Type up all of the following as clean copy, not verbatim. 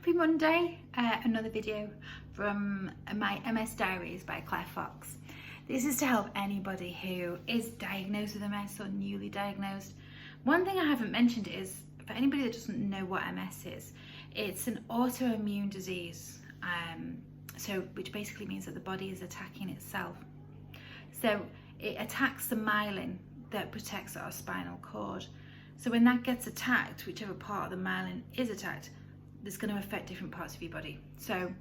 Happy Monday, another video from my MS Diaries by Claire Fox. This is to help anybody who is diagnosed with MS or newly diagnosed. One thing I haven't mentioned is, for anybody that doesn't know what MS is, it's an autoimmune disease, which basically means that the body is attacking itself. So it attacks the myelin that protects our spinal cord. So when that gets attacked, whichever part of the myelin is attacked, it's going to affect different parts of your body. So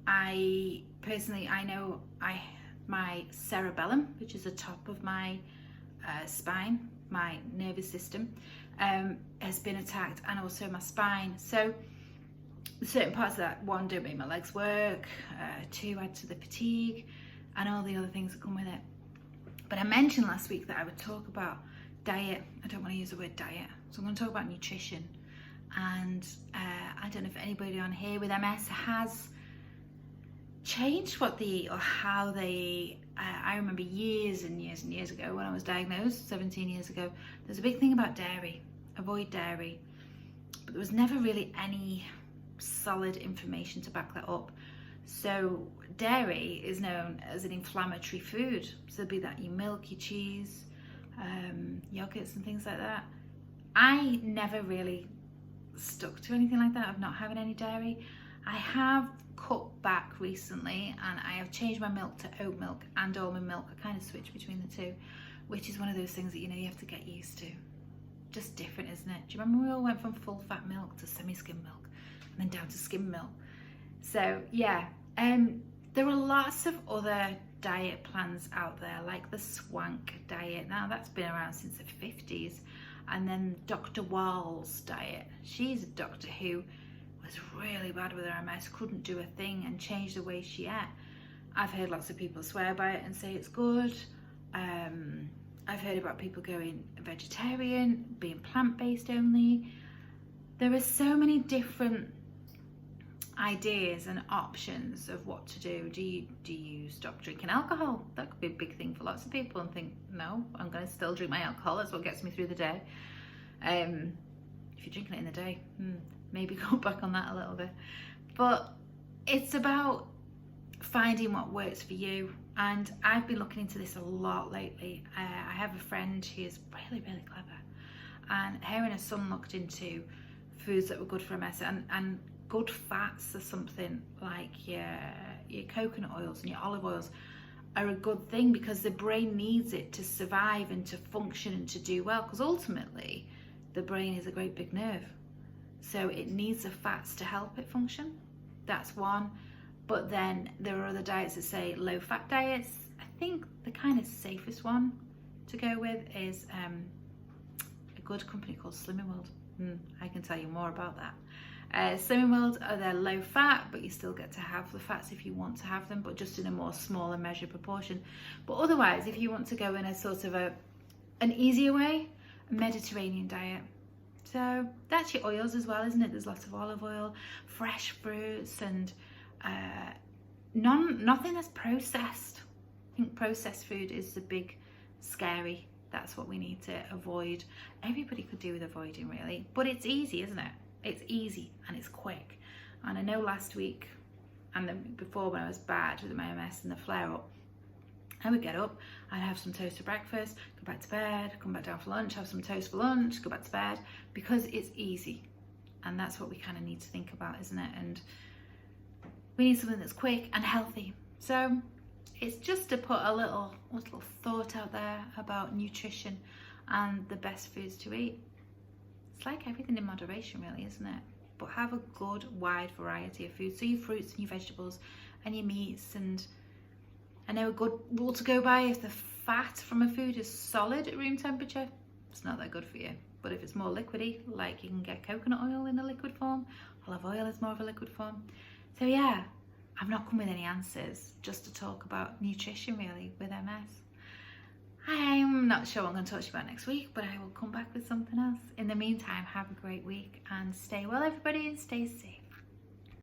I know my cerebellum, which is the top of my spine, my nervous system, has been attacked, and also my spine. So certain parts of that, one, don't make my legs work, two, add to the fatigue and all the other things that come with it. But I mentioned last week that I would talk about diet. I don't want to use the word diet, so I'm going to talk about nutrition. And I don't know if anybody on here with MS has changed what they eat or how they eat. I remember years and years and years ago when I was diagnosed, 17 years ago, there's a big thing about dairy, avoid dairy, but there was never really any solid information to back that up. So dairy is known as an inflammatory food, so there'll be that your milk, your cheese, yogurts and things like that. I never really stuck to anything like that of not having any dairy. I have cut back recently, and I have changed my milk to oat milk and almond milk. I kind of switch between the two, which is one of those things that you have to get used to. Just different, isn't it? Do you remember we all went from full fat milk to semi-skim milk and then down to skim milk? So yeah, there are lots of other diet plans out there, like the Swank diet. Now that's been around since the 50s. And then Dr. Wahls diet. She's a doctor who was really bad with her MS, couldn't do a thing, and changed the way she ate. I've heard lots of people swear by it and say it's good. I've heard about people going vegetarian, being plant-based only. There are so many different ideas and options of what to do. Do you stop drinking alcohol? That could be a big thing for lots of people, and think, no, I'm going to still drink my alcohol. That's what gets me through the day. If you're drinking it in the day, maybe go back on that a little bit. But it's about finding what works for you. And I've been looking into this a lot lately. I have a friend who is really, really clever, and her and her son looked into foods that were good for MS, and good fats are something like your coconut oils and your olive oils are a good thing, because the brain needs it to survive and to function and to do well, because ultimately the brain is a great big nerve, so it needs the fats to help it function. That's one. But then there are other diets that say low fat diets. I think the kind of safest one to go with is a good company called Slimming World. I can tell you more about that. Slimming World they're low fat, but you still get to have the fats if you want to have them, but just in a more smaller measured proportion. But otherwise, if you want to go in a sort of an easier way, a Mediterranean diet. So that's your oils as well, isn't it? There's lots of olive oil, fresh fruits, and nothing that's processed. I think processed food is the big scary. That's what we need to avoid. Everybody could do with avoiding, really, but it's easy, isn't it? It's easy and it's quick. And I know last week and before, when I was bad with my MS and the flare up, I would get up, I'd have some toast for breakfast, go back to bed, come back down for lunch, have some toast for lunch, go back to bed, because it's easy. And that's what we kind of need to think about, isn't it? And we need something that's quick and healthy. So it's just to put a little thought out there about nutrition and the best foods to eat. It's like everything in moderation, really, isn't it? But have a good wide variety of food. So your fruits and your vegetables and your meats. And I know a good rule to go by: if the fat from a food is solid at room temperature, it's not that good for you. But if it's more liquidy, like you can get coconut oil in a liquid form, olive oil is more of a liquid form. So yeah, I've not come with any answers, just to talk about nutrition, really, with MS. I'm not sure what I'm going to talk to you about next week, but I will come back with something else. In the meantime, have a great week and stay well, everybody, and stay safe.